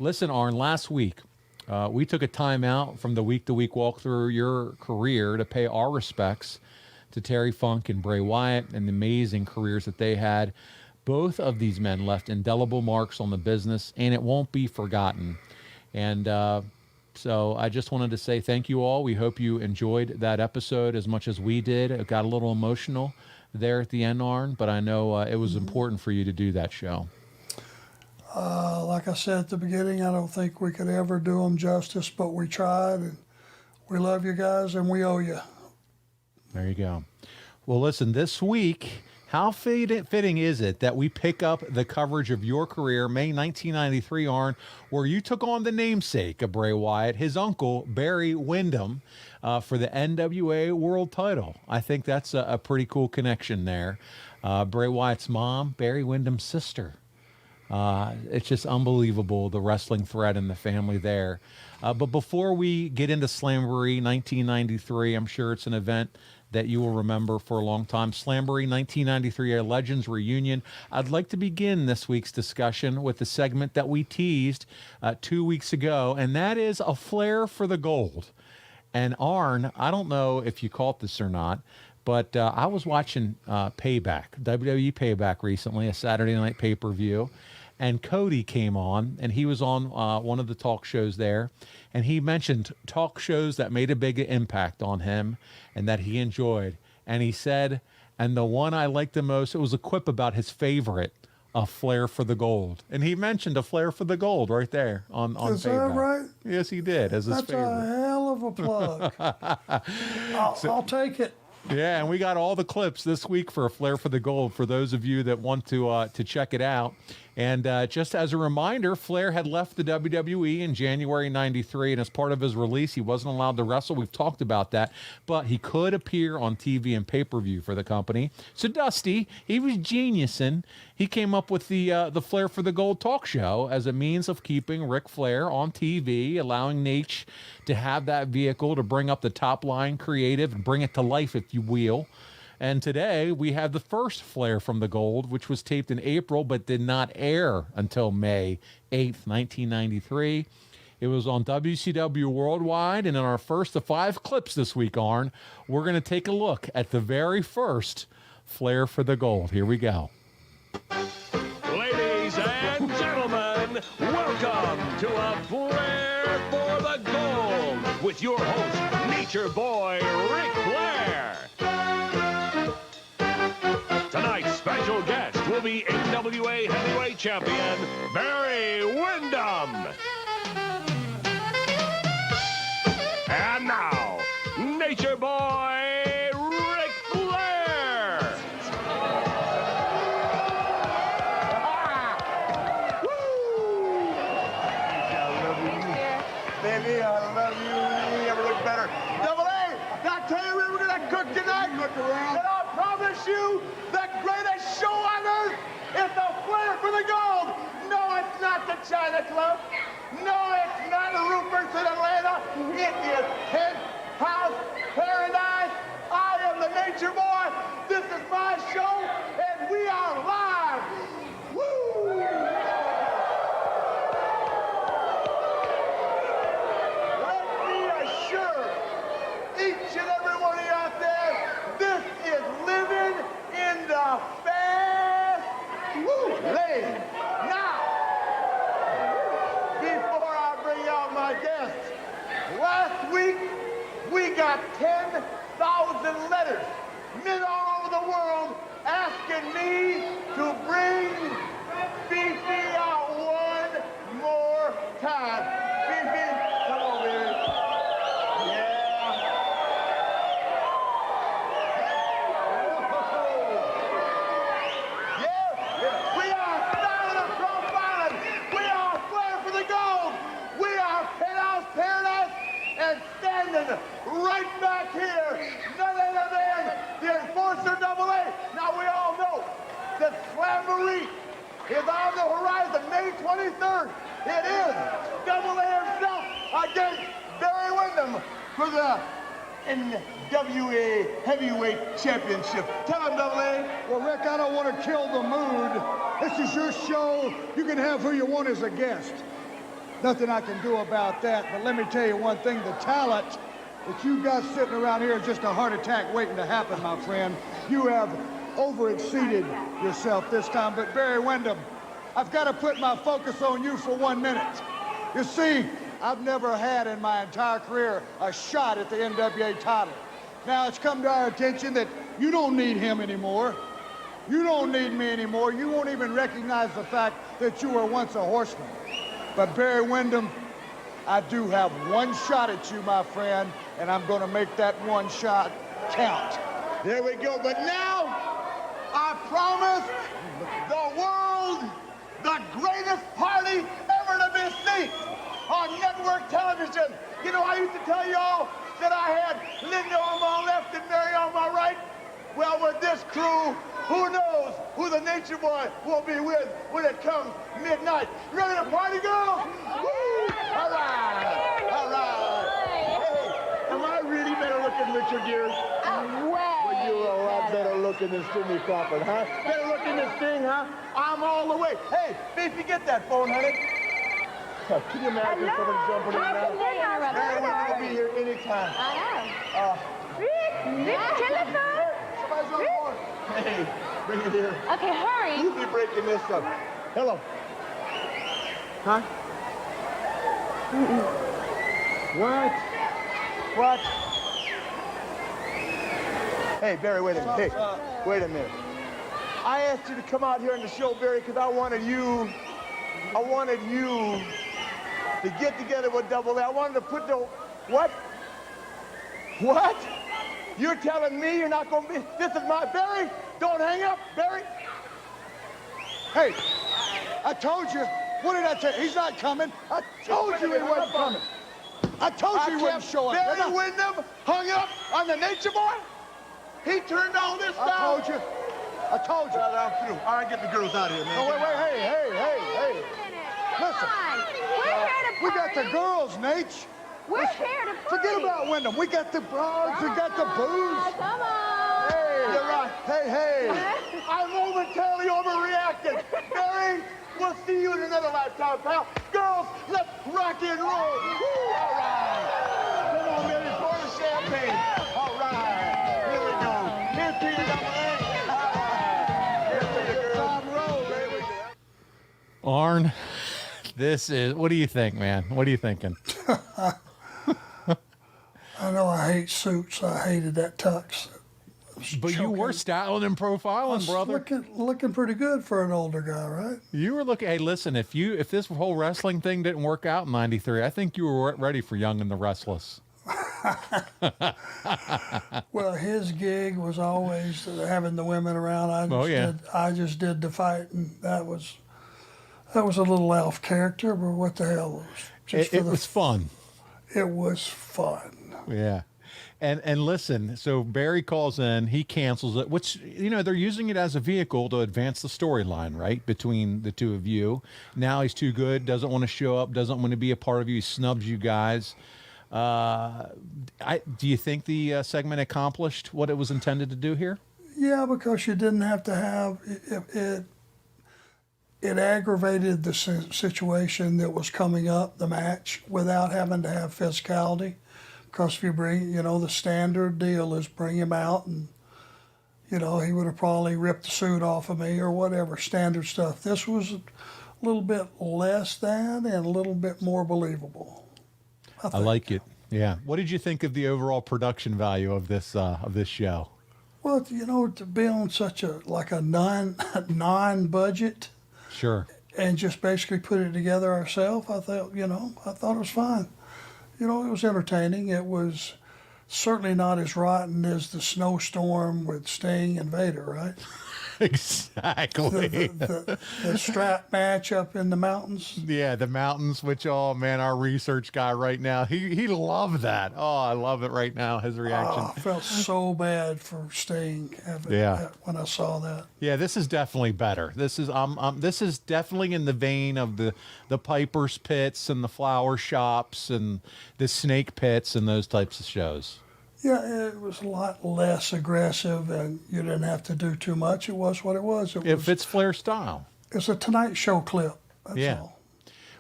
Listen, Arn, last week we took a time out from the week-to-week walk through your career to pay our respects to Terry Funk and Bray Wyatt and the amazing careers that they had. Both of these men left indelible marks on the business, and it won't be forgotten. And so I just wanted to say thank you all. We hope you enjoyed that episode as much as we did. It got a little emotional there at the end, Arn, but I know it was important for you to do that show. Like I said at the beginning, I don't think we could ever do them justice, but we tried, and we love you guys, and we owe you. There you go. Well, listen, this week, how fitting is it that we pick up the coverage of your career, May 1993, Arn, where you took on the namesake of Bray Wyatt, his uncle, Barry Windham, for the NWA World title. I think that's a pretty cool connection there. Bray Wyatt's mom, Barry Windham's sister. It's just unbelievable, the wrestling thread in the family there. But before we get into Slamboree 1993, I'm sure it's an event that you will remember for a long time. Slamboree 1993, a Legends reunion. I'd like to begin this week's discussion with the segment that we teased 2 weeks ago, and that is a Flair for the Gold. And Arn, I don't know if you caught this or not, but I was watching Payback, WWE Payback recently, a Saturday night pay-per-view, and Cody came on, and he was on one of the talk shows there, and he mentioned talk shows that made a big impact on him and that he enjoyed. And he said, and the one I liked the most, it was a quip about his favorite, a Flair for the Gold. And he mentioned a Flair for the Gold right there on Payback. Is that right? Yes, he did, as his favorite. That's a hell of a plug. I'll take it. Yeah, and we got all the clips this week for a Flair for the Gold for those of you that want to check it out. And just as a reminder, Flair had left the WWE in January 93, and as part of his release, he wasn't allowed to wrestle. We've talked about that, but he could appear on TV and pay-per-view for the company. So Dusty, he was geniusing. He came up with the Flair for the Gold talk show as a means of keeping Ric Flair on TV, allowing Nate to have that vehicle to bring up the top-line creative and bring it to life, if you will. And today, we have the first Flair from the Gold, which was taped in April but did not air until May 8th, 1993. It was on WCW Worldwide, and in our first of 5 clips this week, Arn, we're going to take a look at the very first Flair for the Gold. Here we go. Ladies and gentlemen, welcome to a Flair for the Gold with your host, Nature Boy Ric Flair. Tonight's special guest will be NWA Heavyweight Champion Barry Windham. And now, Nature Boy Ric Flair. Woo! I love you. Baby, I love you. You never look better. Double A, I tell you what we're going to cook tonight. Look around. And I promise you, the greatest show on earth is the Flair for the Gold. No, it's not the China Club. No, it's not Rupert's in Atlanta. It is Penthouse Paradise. I am the Nature Boy. This is my show, and we are live. Woo! Let me assure each and every one of you out there, this is living in the fast lane. Now, before I bring out my guests, last week we got 10,000 letters, men all over the world asking me to bring Fifi out one more time. Fifi, come on, baby. Right back here, none other than the Enforcer Double A. Now we all know that Slamboree is on the horizon, May 23rd. It is Double A himself against Barry Windham for the NWA Heavyweight Championship. Tell him, Double A. Well, Rick, I don't want to kill the mood. This is your show. You can have who you want as a guest. nothing I can do about that. But let me tell you one thing, the talent that you got sitting around here is just a heart attack waiting to happen, my friend. You have overexceeded yourself this time. But Barry Windham, I've got to put my focus on you for 1 minute. You see, I've never had in my entire career a shot at the NWA title. Now it's come to our attention that you don't need him anymore. You don't need me anymore. You won't even recognize the fact that you were once a horseman. But Barry Windham, I do have one shot at you, my friend, and I'm going to make that one shot count. There we go. But now, I promise the world the greatest party ever to be seen on network television. You know, I used to tell y'all that I had Linda on my left and Mary on my right. Well, with this crew, who knows who the Nature Boy will be with when it comes midnight. Ready to party, girls? Woo! All right, all right. Hey, am I really better looking, Richard Gere? Well, you're a lot better looking than Sidney Crawford, huh? Better looking than Sting, huh? I'm all the way. Hey, Beefy, get that phone, honey. Can you imagine somebody jumping in now? Barry Windham will be here anytime. I know. Rick, telephone. Somebody's on board. Hey, bring it here. Okay, hurry. You'll be breaking this up. Hello. Huh? What? What? Hey, Barry, wait a minute. Hey, wait a minute. I asked you to come out here on the show, Barry, because I wanted you to get together with Double A. I wanted to put the, what? What? You're telling me you're not going to be, this is my, Barry, don't hang up, Barry. Hey, I told you, what did I tell you? He's not coming. I told you he wasn't coming. I told you he wouldn't show up. Barry Windham hung up on the Nature Boy? He turned all this down. I told you. Well, I'm through. All right, get the girls out of here, man. Oh, wait, hey. Listen. We're here to party. We got the girls, Nate. We're here to party. Forget about Windham. We got the broads. We got the booze. Come on. Hey, you're right. Hey. I'm momentarily overreacting. Barry, we'll see you in another lifetime, pal. Girls, let's rock and roll. Woo, all right. Come on, baby, pour the champagne. All right. Here we go. Here's to your Double A. All right. Here's to your girls. Roll, baby. Arn, this is, what do you think, man? What are you thinking? I know I hate suits. I hated that tux. But you were styling and profiling, brother. Looking pretty good for an older guy, right? You were looking. Hey, listen, if this whole wrestling thing didn't work out in '93, I think you were ready for Young and the Restless. Well, his gig was always having the women around. I just did the fight, and that was a little off character, but what the hell? It was fun. It was fun. Yeah. And listen, so Barry calls in, he cancels it, which, they're using it as a vehicle to advance the storyline, right, between the two of you. Now he's too good, doesn't want to show up, doesn't want to be a part of you, he snubs you guys. Do you think the segment accomplished what it was intended to do here? Yeah, because you didn't have to have it. It aggravated the situation that was coming up, the match, without having to have physicality. Because if you bring, the standard deal is bring him out and, he would have probably ripped the suit off of me or whatever, standard stuff. This was a little bit less than and a little bit more believable. I like it. Yeah. What did you think of the overall production value of this show? Well, to be on such a non-budget. Sure. And just basically put it together ourselves, I thought it was fine. It was entertaining. It was certainly not as rotten as the snowstorm with Sting and Vader, right? Exactly. The strap match up in the mountains. Yeah, the mountains, which, oh, man, our research guy right now, he loved that. Oh, I love it right now, his reaction. Oh, I felt so bad for Sting when I saw that. Yeah, this is definitely better. This is definitely in the vein of the Piper's Pits and the Flower Shops and the Snake Pits and those types of shows. Yeah, it was a lot less aggressive, and you didn't have to do too much. It was what it was. It fits Flair style. It's a Tonight Show clip. That's all.